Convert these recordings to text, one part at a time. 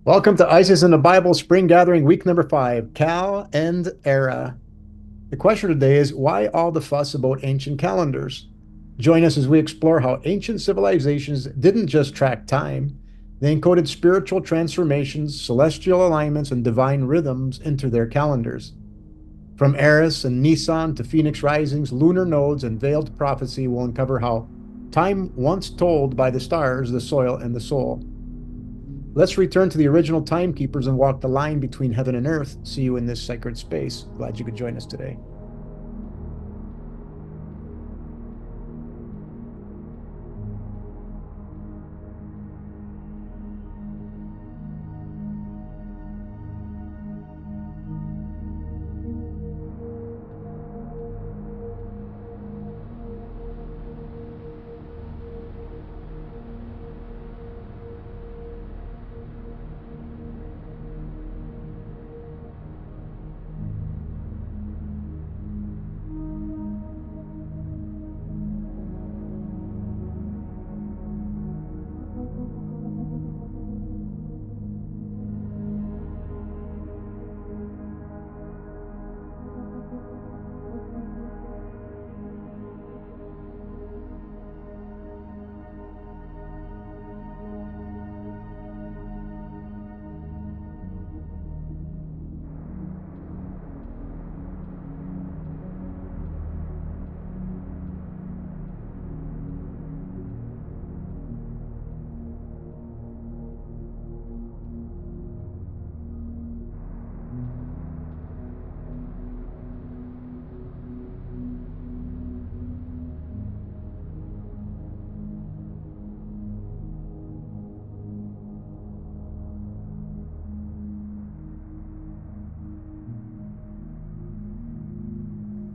Welcome to Isis in the Bible Spring Gathering, week number 5, Cal and Era. The question today is, why all the fuss about ancient calendars? Join us as we explore how ancient civilizations didn't just track time, they encoded spiritual transformations, celestial alignments, and divine rhythms into their calendars. From Eris and Nisan to Phoenix risings, lunar nodes, and veiled prophecy will uncover how time once told by the stars, the soil, and the soul. Let's return to the original timekeepers and walk the line between heaven and earth. See you in this sacred space. Glad you could join us today.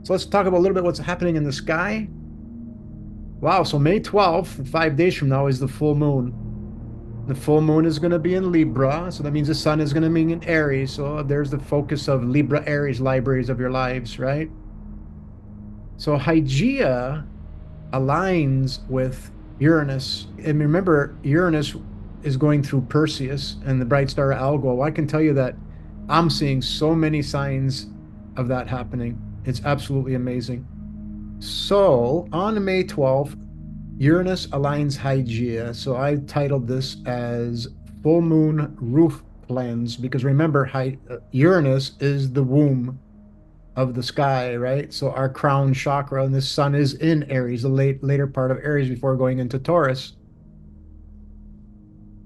So let's talk about a little bit what's happening in the sky. Wow, so May 12th, 5 days from now, is the full moon. The full moon is going to be in Libra, so that means the sun is going to be in Aries. So there's the focus of Libra Aries libraries of your lives, right? So Hygeia aligns with Uranus. And remember, Uranus is going through Perseus and the bright star Algol. I can tell you that I'm seeing so many signs of that happening. It's absolutely amazing. So on May 12th, Uranus aligns Hygeia. So I titled this as Full Moon Roof Cleanse because remember, Uranus is the womb of the sky, right? So our crown chakra, and the sun is in Aries, the later part of Aries before going into Taurus.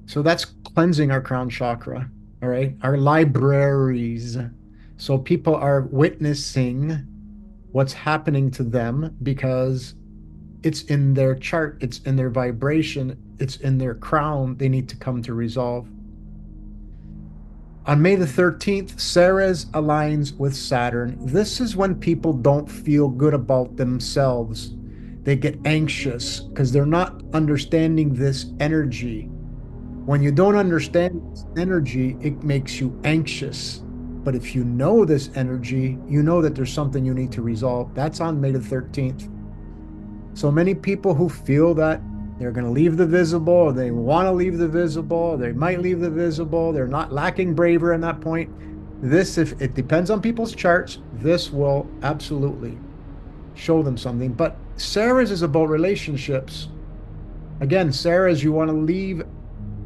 So that's cleansing our crown chakra, all right? Our libraries. So people are witnessing what's happening to them because it's in their chart, it's in their vibration, it's in their crown. They need to come to resolve. On May the 13th, Ceres aligns with Saturn. This is when people don't feel good about themselves. They get anxious because they're not understanding this energy. When you don't understand this energy, it makes you anxious. But if you know this energy, you know that there's something you need to resolve. That's on May the 13th. So many people who feel that they're going to leave the visible, or they want to leave the visible, they might leave the visible, they're not lacking bravery at that point. This, if it depends on people's charts, this will absolutely show them something. But Ceres is about relationships. Again, Ceres, you want to leave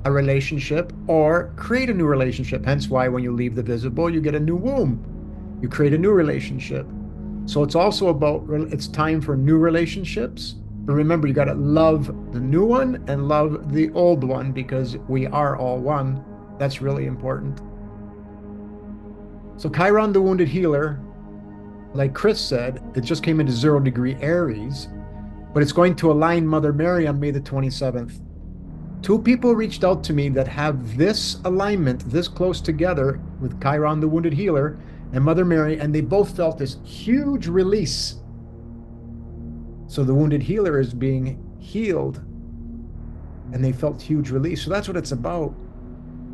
a relationship or create a new relationship. Hence why when you leave the visible, you get a new womb. You create a new relationship. So it's also about, it's time for new relationships. But remember, you got to love the new one and love the old one because we are all one. That's really important. So Chiron, the wounded healer, like Chris said, it just came into 0° Aries, but it's going to align Mother Mary on May the 27th. Two people reached out to me that have this alignment this close together with Chiron, the wounded healer, and Mother Mary, and they both felt this huge release. So the wounded healer is being healed, and they felt huge release. So that's what it's about.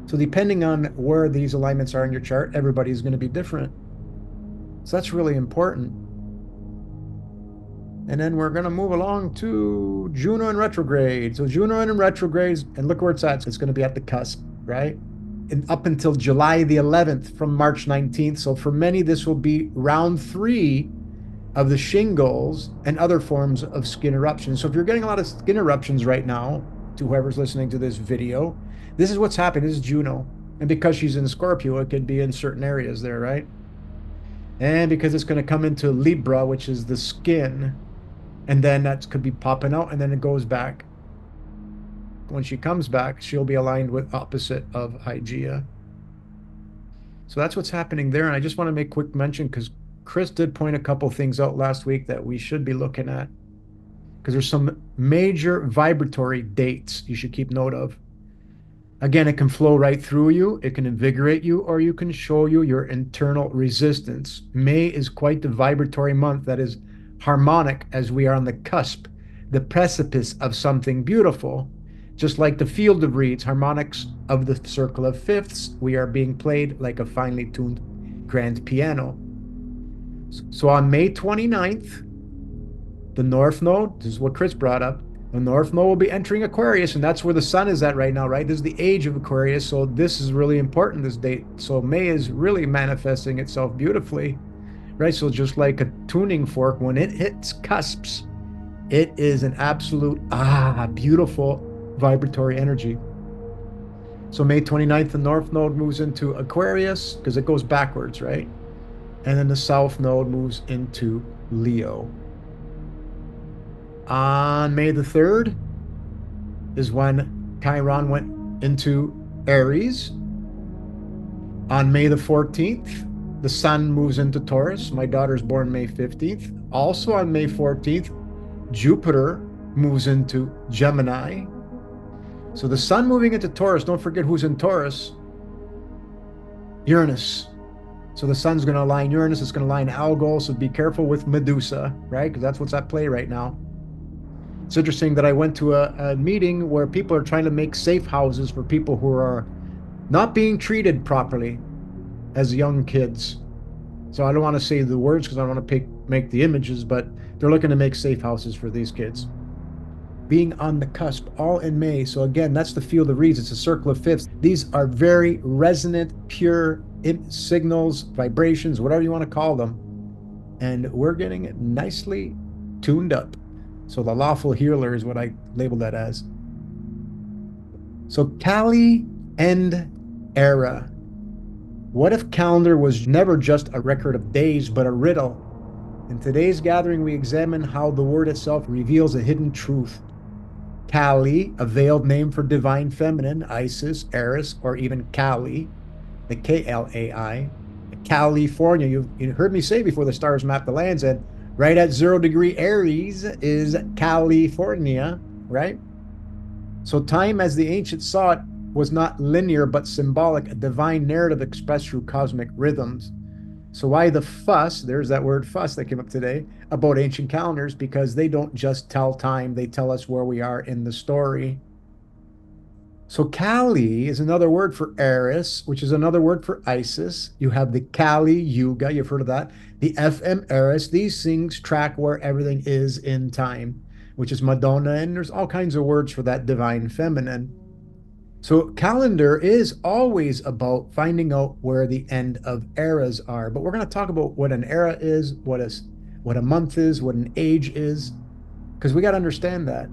So depending on where these alignments are in your chart, everybody's going to be different. So that's really important. And then we're going to move along to Juno in retrograde. So Juno in retrograde, and look where it's at. So it's going to be at the cusp, right? up until July the 11th from March 19th. So for many, this will be round 3 of the shingles and other forms of skin eruptions. So if you're getting a lot of skin eruptions right now, to whoever's listening to this video, this is what's happening. This is Juno. And because she's in Scorpio, it could be in certain areas there, right? And because it's going to come into Libra, which is the skin, and then that could be popping out, and then it goes back. When she comes back, she'll be aligned with opposite of Hygeia. So that's what's happening there. And I just want to make quick mention because Chris did point a couple things out last week that we should be looking at, because there's some major vibratory dates you should keep note of. Again, it can flow right through you, it can invigorate you, or you can show you your internal resistance. May is quite the vibratory month that is harmonic, as we are on the cusp, the precipice of something beautiful. Just like the field of reeds, harmonics of the circle of fifths, we are being played like a finely tuned grand piano. So on May 29th, the North Node, this is what Chris brought up, the North Node will be entering Aquarius, and that's where the sun is at right now, right? This is the age of Aquarius, so this is really important, this date. So May is really manifesting itself beautifully, right? So just like a tuning fork, when it hits cusps, it is an absolute, beautiful vibratory energy. So May 29th, the North Node moves into Aquarius, because it goes backwards, right? And then the South Node moves into Leo. On May the 3rd is when Chiron went into Aries. On May the 14th, the sun moves into Taurus. My daughter's born May 15th. Also on May 14th, Jupiter moves into Gemini. So the sun moving into Taurus, don't forget who's in Taurus. Uranus. So the sun's going to align Uranus, it's going to align Algol, so be careful with Medusa, right? Because that's what's at play right now. It's interesting that I went to a meeting where people are trying to make safe houses for people who are not being treated properly as young kids. So I don't want to say the words because I don't want to make the images, but they're looking to make safe houses for these kids. Being on the cusp, all in May. So again, that's the field of reeds. It's a circle of fifths. These are very resonant, pure signals, vibrations, whatever you want to call them. And we're getting it nicely tuned up. So the lawful healer is what I labeled that as. So Kali and Era. What if calendar was never just a record of days, but a riddle? In today's gathering, we examine how the word itself reveals a hidden truth. Kali, a veiled name for divine feminine, Isis, Eris, or even Kali, the K-L-A-I. California, you heard me say before the stars map the lands, and right at 0 degree Aries is California, right? So time, as the ancients saw it, was not linear but symbolic, a divine narrative expressed through cosmic rhythms. So why the fuss, there's that word fuss that came up today, about ancient calendars? Because they don't just tell time, they tell us where we are in the story. So Kali is another word for Eris, which is another word for Isis. You have the Kali Yuga, you've heard of that. The FM Eris, these things track where everything is in time, which is Madonna, and there's all kinds of words for that divine feminine. So calendar is always about finding out where the end of eras are. But we're going to talk about what an era is, what a month is, what an age is, because we got to understand that.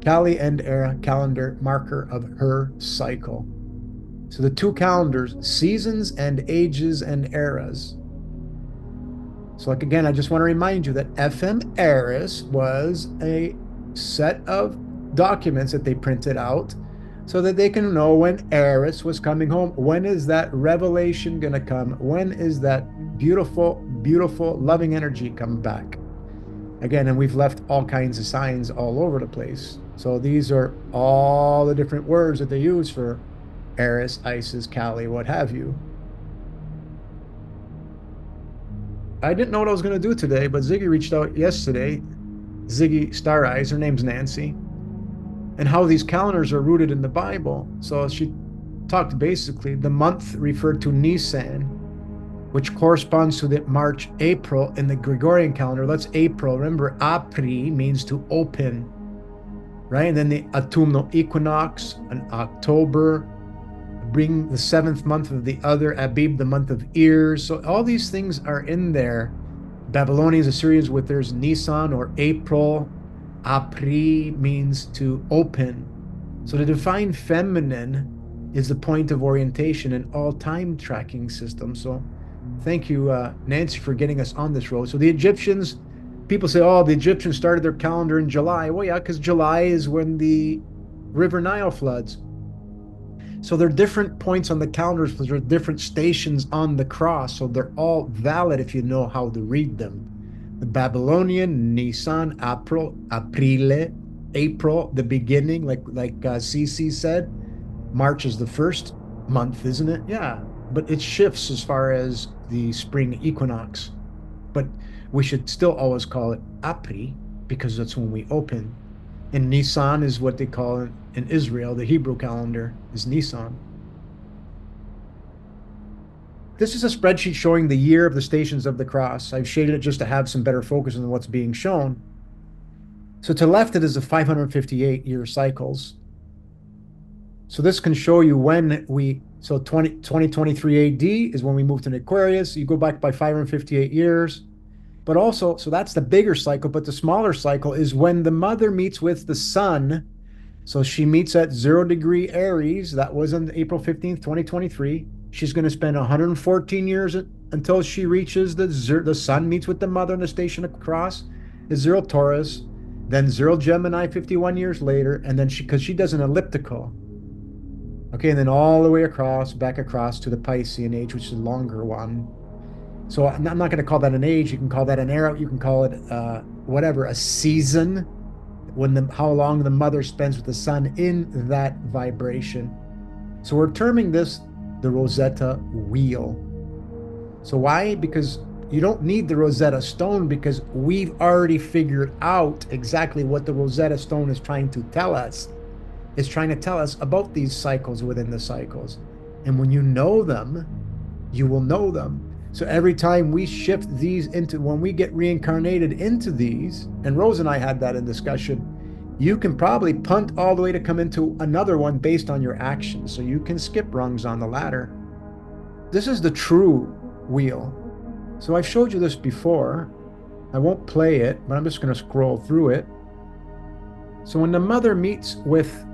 Kali and Era, calendar, marker of her cycle. So the two calendars, seasons and ages and eras. So like again, I just want to remind you that FM Eris was a set of documents that they printed out so that they can know when Eris was coming home. When is that revelation going to come? When is that beautiful, beautiful, loving energy coming back? Again, and we've left all kinds of signs all over the place. So these are all the different words that they use for Eris, Isis, Kali, what have you. I didn't know what I was going to do today, but Ziggy reached out yesterday. Ziggy Star Eyes, her name's Nancy. And how these calendars are rooted in the Bible. So she talked basically, the month referred to Nisan, which corresponds to the March, April in the Gregorian calendar. That's April. Remember, Apri means to open, right? And then the autumnal equinox, an October, bring the 7th month of the other, Abib, the month of ears. So all these things are in there. Babylonians, Assyrians with theirs Nisan or April. Apri means to open. So the divine feminine is the point of orientation in all time tracking systems. So thank you, Nancy, for getting us on this road. So the Egyptians, people say, oh, the Egyptians started their calendar in July. Well, yeah, because July is when the River Nile floods. So there are different points on the calendars, because there are different stations on the cross. So they're all valid if you know how to read them. The Babylonian, Nisan, April, Aprile, April, the beginning, like Cece said. March is the first month, isn't it? Yeah, but it shifts as far as the spring equinox. But we should still always call it Apri, because that's when we open. And Nisan is what they call in Israel, the Hebrew calendar is Nisan. This is a spreadsheet showing the year of the stations of the cross. I've shaded it just to have some better focus on what's being shown. So to the left, it is the 558-year cycles. So this can show you when so 2023 AD is when we moved to Aquarius. You go back by 558 years. But also, so that's the bigger cycle, but the smaller cycle is when the mother meets with the sun. So she meets at 0 degree Aries. That was on April 15th, 2023. She's going to spend 114 years until she reaches the sun meets with the mother in the station across is 0 Taurus, then 0 Gemini 51 years later, and then because she does an elliptical. Okay, and then all the way across, back across to the Piscean age, which is a longer one. So I'm not going to call that an age. You can call that an era. You can call it whatever, a season, how long the mother spends with the sun in that vibration. So we're terming this the Rosetta Wheel. So why? Because you don't need the Rosetta Stone, because we've already figured out exactly what the Rosetta Stone is trying to tell us. It's trying to tell us about these cycles within the cycles. And when you know them, you will know them. So every time we shift these into, when we get reincarnated into these, and Rose and I had that in discussion, you can probably punt all the way to come into another one based on your actions. So you can skip rungs on the ladder. This is the true wheel. So I've showed you this before. I won't play it, but I'm just going to scroll through it. So when the mother meets with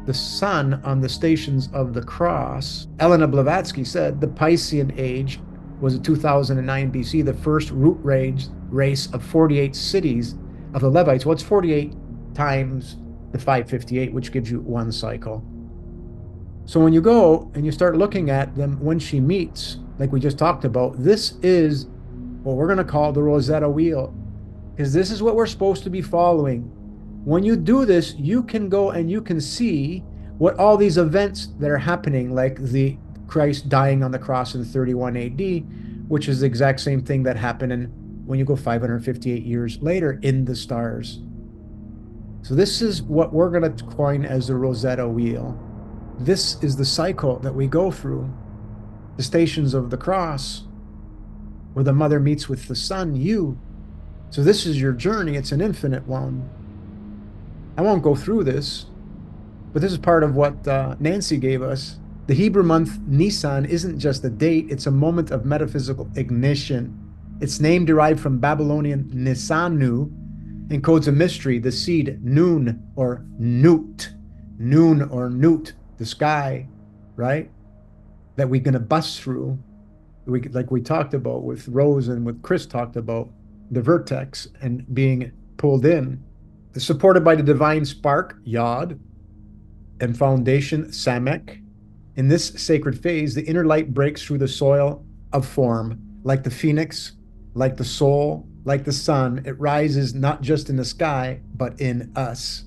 the sun on the stations of the cross, Elena Blavatsky said the Piscean age was in 2009 BC, the first root race of 48 cities of the Levites. Well, it's 48 times the 558, which gives you one cycle. So when you go and you start looking at them when she meets, like we just talked about, this is what we're going to call the Rosetta Wheel, because this is what we're supposed to be following. When you do this, you can go and you can see what all these events that are happening, like the Christ dying on the cross in 31 AD, which is the exact same thing that happened when you go 558 years later in the stars. So this is what we're going to coin as the Rosetta Wheel. This is the cycle that we go through. The stations of the cross, where the mother meets with the sun, you. So this is your journey. It's an infinite one. I won't go through this, but this is part of what Nancy gave us. The Hebrew month Nisan isn't just a date, it's a moment of metaphysical ignition. Its name derived from Babylonian Nisanu encodes a mystery, the seed Nun or Nut, the sky, right? That we're going to bust through, like we talked about with Rose and with Chris talked about, the vertex and being pulled in. Supported by the divine spark, Yod, and foundation, Samek. In this sacred phase, the inner light breaks through the soil of form. Like the phoenix, like the soul, like the sun, it rises not just in the sky, but in us.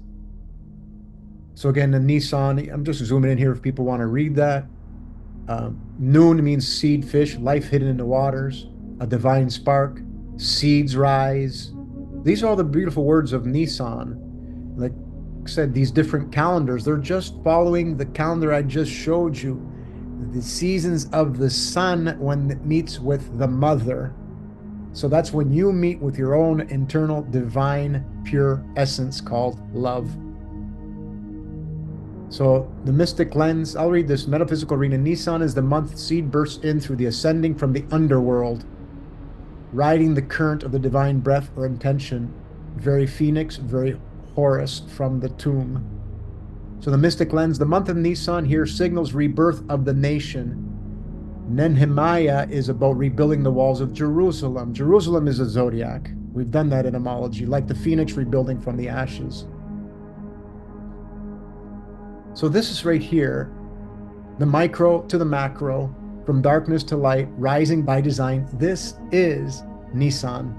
So again, the Nisan, I'm just zooming in here if people want to read that. Nun means seed fish, life hidden in the waters, a divine spark, seeds rise. These are all the beautiful words of Nisan. Like I said, these different calendars, they're just following the calendar I just showed you. The seasons of the sun when it meets with the mother. So that's when you meet with your own internal divine pure essence called love. So the mystic lens, I'll read this. Metaphysical arena. Nisan is the month seed bursts in through the ascending from the underworld, riding the current of the divine breath or intention. Very Phoenix, very Horus from the tomb. So the mystic lens, the month of Nisan here signals rebirth of the nation. Nehemiah is about rebuilding the walls of Jerusalem. Jerusalem is a zodiac. We've done that in homology, like the phoenix rebuilding from the ashes. So this is right here, the micro to the macro, from darkness to light, rising by design. This is Nisan.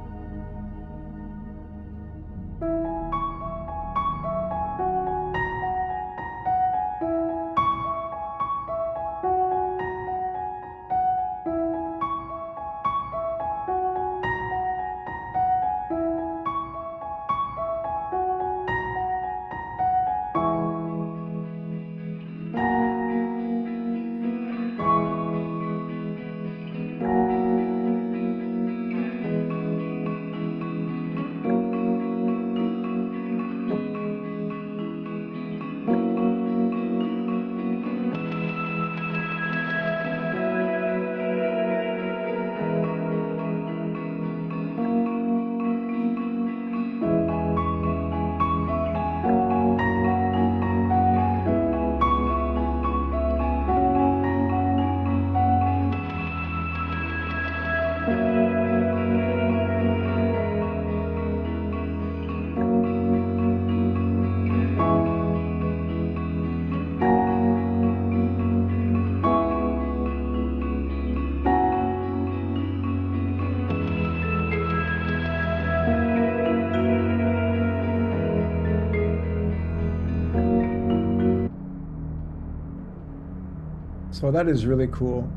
So that is really cool.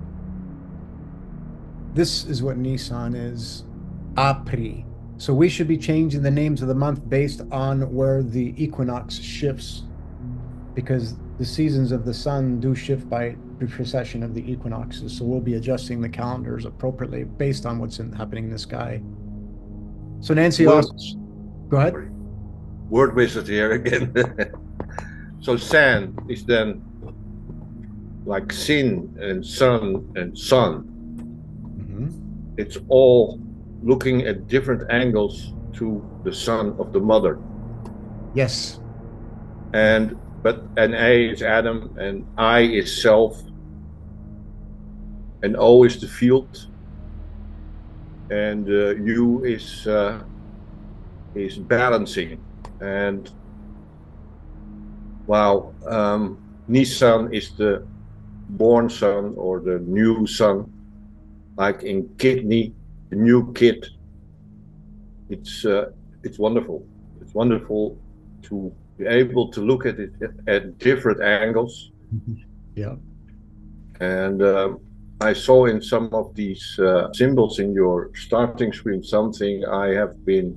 This is what Nisan is. Apri. So we should be changing the names of the month based on where the equinox shifts, because the seasons of the sun do shift by the precession of the equinoxes. So we'll be adjusting the calendars appropriately based on what's happening in the sky. So Nancy, also, go ahead. Word wizard here again. So San is then like sin and sun and sun. Mm-hmm. It's all looking at different angles to the son of the mother. Yes. And A is Adam, and I is self, and O is the field, and U is balancing. And wow, Nisan is the born sun or the new sun, like in kidney, the new kid. It's wonderful. It's wonderful to be able to look at it at different angles. Yeah. And I saw in some of these symbols in your starting screen something I have been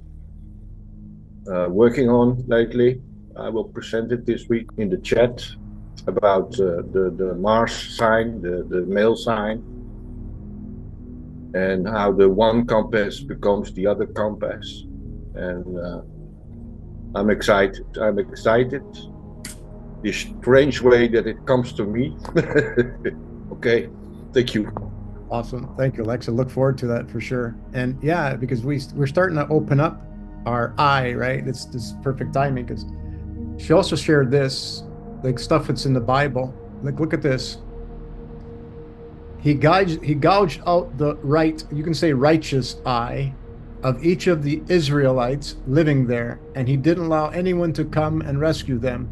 working on lately. I will present it this week in the chat about the Mars sign, the male sign, and how the one compass becomes the other compass. And I'm excited. I'm excited. The strange way that it comes to me. Okay, thank you. Awesome. Thank you, Alexa. Look forward to that for sure. And yeah, because we're starting to open up our eye, right? It's this perfect timing, because she also shared this, like stuff that's in the Bible. Like, look at this. He gouged out the right, you can say righteous eye of each of the Israelites living there, and he didn't allow anyone to come and rescue them.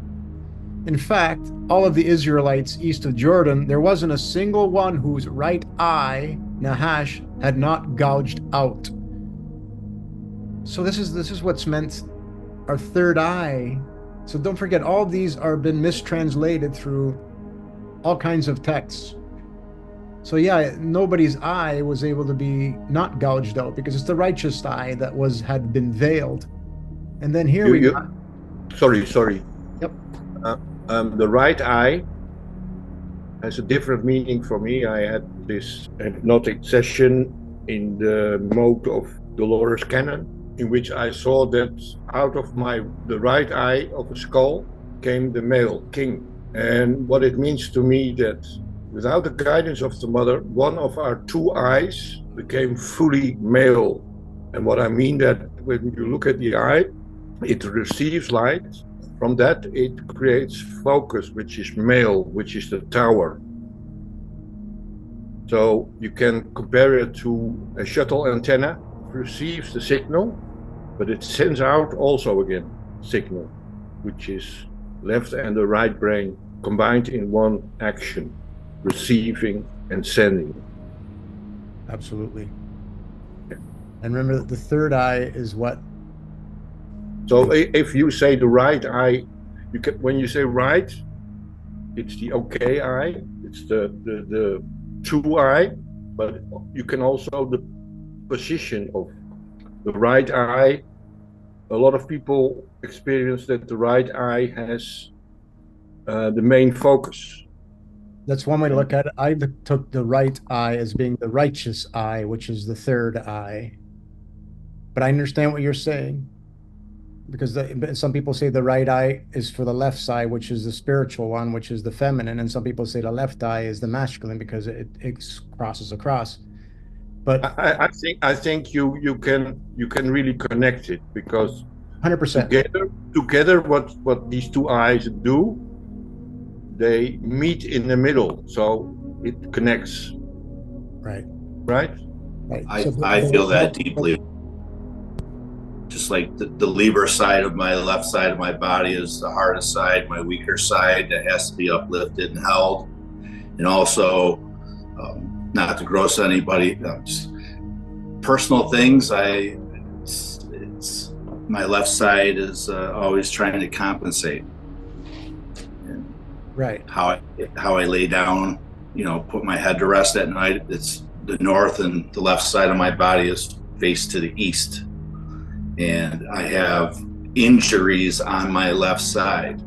In fact, all of the Israelites east of Jordan, there wasn't a single one whose right eye, Nahash, had not gouged out. So this is what's meant, our third eye. So don't forget, all these are been mistranslated through all kinds of texts. So yeah, nobody's eye was able to be not gouged out, because it's the righteous eye that had been veiled. And then here we got... Sorry. Yep. The right eye has a different meaning for me. I had this hypnotic session in the mode of Dolores Cannon, in which I saw that out of the right eye of a skull came the male king, And what it means to me that without the guidance of the mother, one of our two eyes became fully male. And what I mean that when you look at the eye, it receives light. From that, it creates focus, which is male, which is the tower. So you can compare it to a shuttle antenna, receives the signal, but it sends out also again signal, which is left and the right brain combined in one action, receiving and sending. Absolutely. And remember that the third eye is what? So if you say the right eye, you can, when you say right, it's the okay eye, it's the true eye, but you can also the position of the right eye. A lot of people experience that the right eye has the main focus. That's one way to look at it. I took the right eye as being the righteous eye, which is the third eye. But I understand what you're saying because some people say the right eye is for the left side, which is the spiritual one, which is the feminine, and some people say the left eye is the masculine because it crosses across. But I think you can really connect it because 100%. together what these two eyes do, they meet in the middle, so it connects. Right. Right. Right. I feel that deeply. Just like the Libra side of my left side of my body is the hardest side, my weaker side that has to be uplifted and held. And also, not to gross anybody, just personal things. It's my left side is always trying to compensate. And right. How I lay down, put my head to rest at night. It's the north, and the left side of my body is faced to the east. And I have injuries on my left side.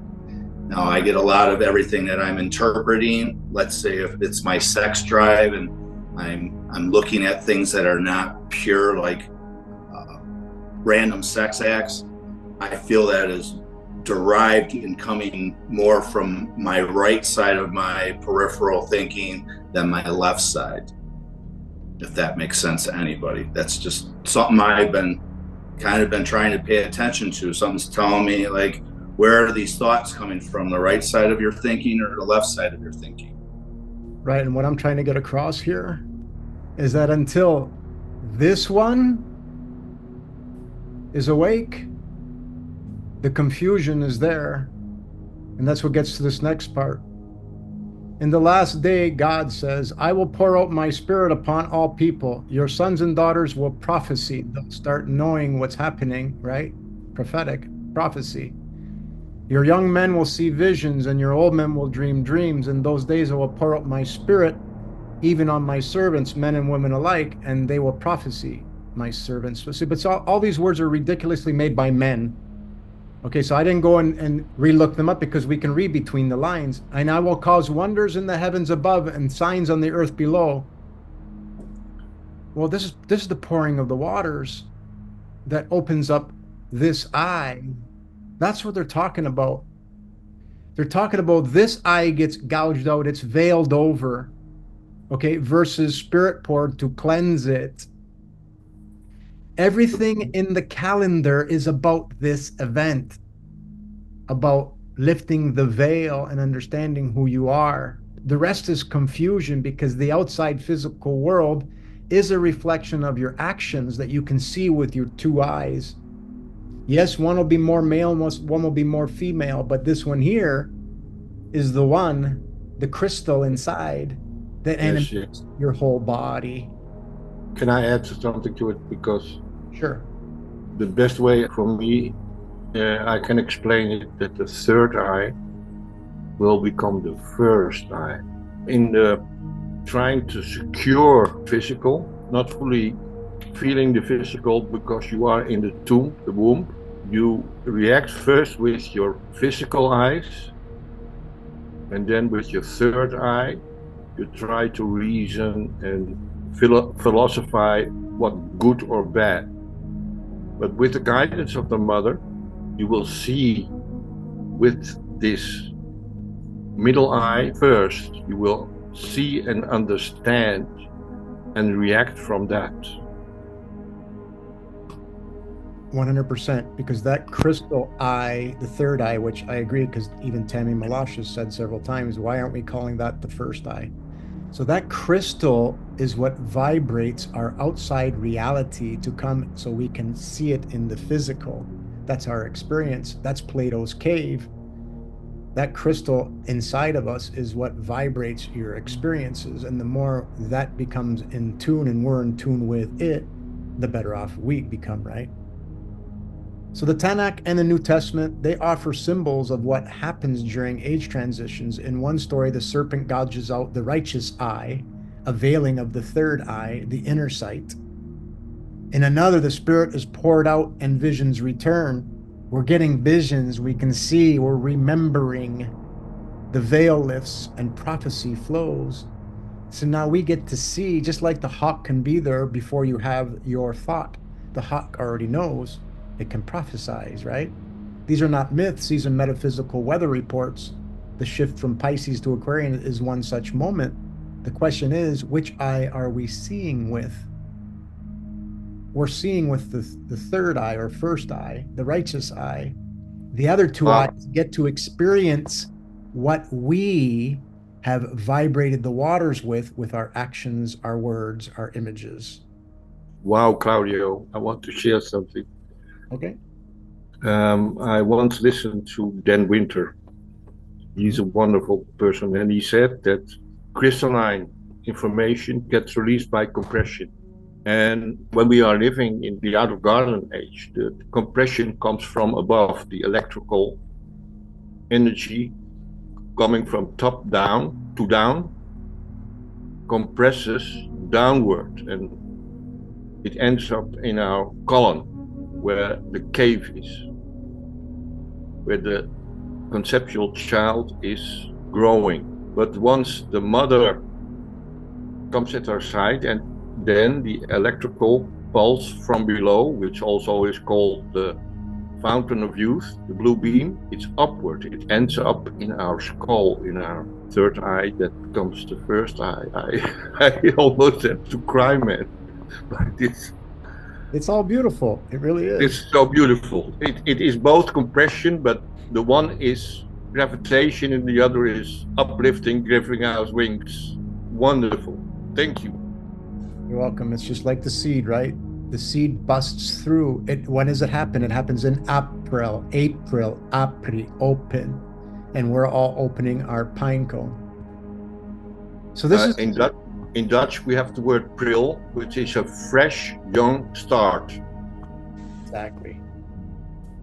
Now I get a lot of everything that I'm interpreting. Let's say if it's my sex drive and I'm looking at things that are not pure, like random sex acts, I feel that is derived and coming more from my right side of my peripheral thinking than my left side. If that makes sense to anybody. That's just something I've been trying to pay attention to. Something's telling me, like, where are these thoughts coming from? The right side of your thinking or the left side of your thinking? Right. And what I'm trying to get across here is that until this one is awake, the confusion is there. And that's what gets to this next part. In the last day, God says, I will pour out my spirit upon all people. Your sons and daughters will prophesy. They'll start knowing what's happening, right? Prophetic prophecy. Your young men will see visions, and your old men will dream dreams. In those days, I will pour out my spirit, even on my servants, men and women alike, and they will prophesy, my servants. But all these words are ridiculously made by men. Okay, so I didn't go and re-look them up because we can read between the lines. And I will cause wonders in the heavens above and signs on the earth below. Well, this is the pouring of the waters that opens up this eye. That's what they're talking about. They're talking about this eye gets gouged out, it's veiled over, okay, versus spirit poured to cleanse it. Everything in the calendar is about this event, about lifting the veil and understanding who you are. The rest is confusion because the outside physical world is a reflection of your actions that you can see with your two eyes. Yes, one will be more male, one will be more female, but this one here is the one, the crystal inside that animates your whole body. Can I add something to it? Because sure, the best way for me, I can explain it that the third eye will become the first eye. In the trying to secure physical, not fully feeling the physical because you are in the womb, you react first with your physical eyes, and then with your third eye, you try to reason and philosophize what good or bad. But with the guidance of the mother, you will see with this middle eye first. You will see and understand and react from that. 100%, because that crystal eye, the third eye, which I agree, because even Tammy Malash has said several times, why aren't we calling that the first eye? So that crystal is what vibrates our outside reality to come so we can see it in the physical. That's our experience. That's Plato's cave. That crystal inside of us is what vibrates your experiences. And the more that becomes in tune and we're in tune with it, the better off we become, right? So the Tanakh and the New Testament, they offer symbols of what happens during age transitions. In one story, the serpent gouges out the righteous eye, a veiling of the third eye, the inner sight. In another, the spirit is poured out and visions return. We're getting visions, we can see, we're remembering. The veil lifts and prophecy flows. So now we get to see, just like the hawk can be there before you have your thought. The hawk already knows. It can prophesize, right? These are not myths, these are metaphysical weather reports. The shift from Pisces to Aquarian is one such moment. The question is, which eye are we seeing with? We're seeing with the third eye or first eye, the righteous eye. The other two eyes get to experience what we have vibrated the waters with our actions, our words, our images. Wow, Claudio, I want to share something. Okay. I once listened to Dan Winter. He's a wonderful person, and he said that crystalline information gets released by compression. And when we are living in the out of garden age, the compression comes from above, the electrical energy coming from top down to down compresses downward, and it ends up in our colon, where the cave is, where the conceptual child is growing. But once the mother comes at our side, and then the electrical pulse from below, which also is called the fountain of youth, the blue beam, it's upward. It ends up in our skull, in our third eye. That becomes the first eye. I almost had to cry, man. But it's all beautiful. It really is. It's so beautiful. It is both compression, but the one is gravitation and the other is uplifting, giving out wings. Wonderful. Thank you. You're welcome. It's just like the seed, right? The seed busts through. When does it happen? It happens in April, open. And we're all opening our pine cone. So this is... In Dutch, we have the word pril, which is a fresh, young start. Exactly.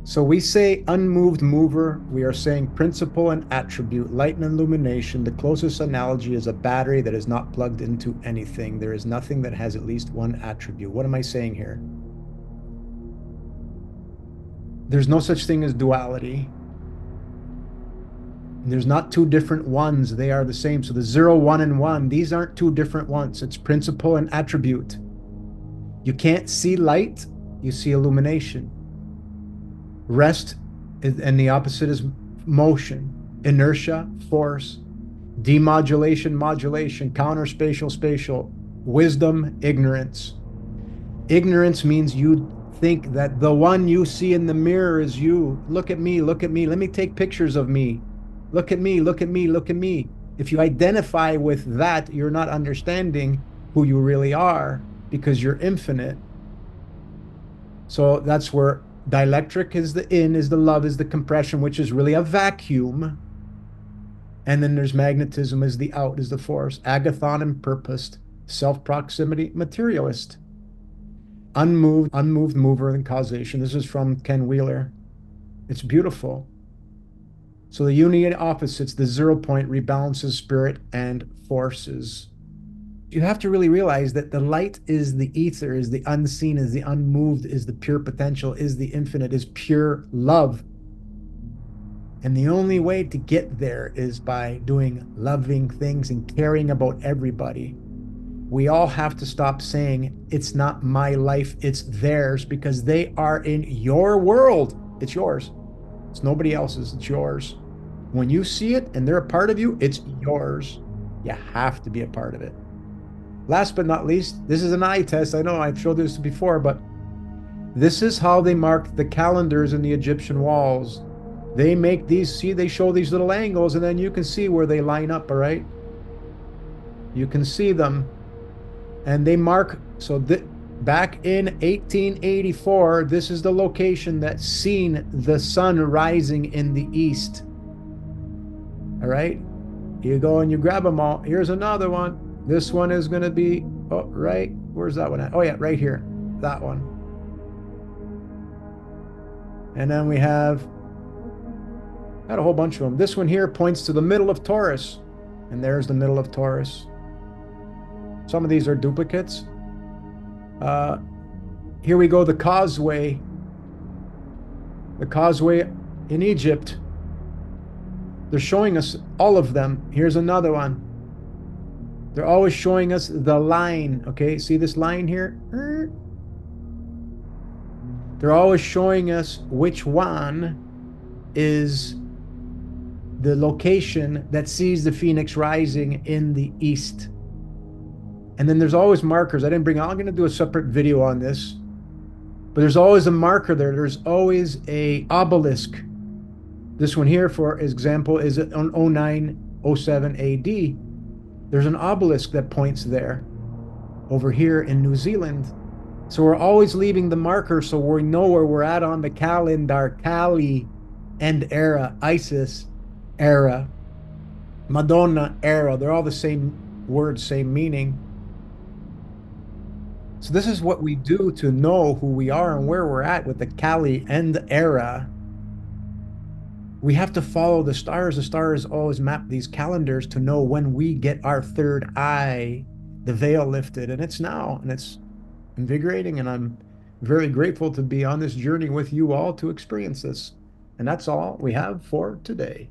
So we say unmoved mover. We are saying principle and attribute, light and illumination. The closest analogy is a battery that is not plugged into anything. There is nothing that has at least one attribute. What am I saying here? There's no such thing as duality. There's not two different ones. They are the same. So the 0, 1, and 1, these aren't two different ones. It's principle and attribute. You can't see light, you see illumination. Rest, and the opposite is motion. Inertia, force. Demodulation, modulation. Counterspatial, spatial. Wisdom, ignorance. Ignorance means you think that the one you see in the mirror is you. Look at me, look at me. Let me take pictures of me. Look at me, look at me, look at me. If you identify with that, you're not understanding who you really are because you're infinite. So that's where dielectric is the in, is the love, is the compression, which is really a vacuum. And then there's magnetism is the out, is the force. Agathon and purposed, self-proximity, materialist. Unmoved mover and causation. This is from Ken Wheeler. It's beautiful. So the union opposites, the 0 point rebalances spirit and forces. You have to really realize that the light is the ether, is the unseen, is the unmoved, is the pure potential, is the infinite, is pure love. And the only way to get there is by doing loving things and caring about everybody. We all have to stop saying, it's not my life, it's theirs, because they are in your world. It's yours. It's nobody else's, it's yours. When you see it and they're a part of you, it's yours. You have to be a part of it. Last but not least, this is an eye test. I know I've showed this before, but this is how they marked the calendars in the Egyptian walls. They make these, see, they show these little angles, and then you can see where they line up, all right? You can see them. And they mark, so back in 1884, this is the location that's seen the sun rising in the east. All right? You go and you grab them all. Here's another one. This one is going to be, oh, right. Where's that one at? Oh, yeah, right here. That one. And then we have, got a whole bunch of them. This one here points to the middle of Taurus. And there's the middle of Taurus. Some of these are duplicates. Here we go, the causeway. The causeway in Egypt. They're showing us all of them. Here's another one. They're always showing us the line. Okay, see this line here? They're always showing us which one is the location that sees the phoenix rising in the east. And then there's always markers. I didn't bring, I'm going to do a separate video on this. But there's always a marker there. There's always a obelisk. This one here, for example, is on 0907 AD. There's an obelisk that points there over here in New Zealand. So we're always leaving the marker so we know where we're at on the calendar. Kali and era, Isis era, Madonna era. They're all the same word, same meaning. So this is what we do to know who we are and where we're at with the Kali and the era. We have to follow the stars. The stars always map these calendars to know when we get our third eye, the veil lifted. And it's now, and it's invigorating. And I'm very grateful to be on this journey with you all to experience this. And that's all we have for today.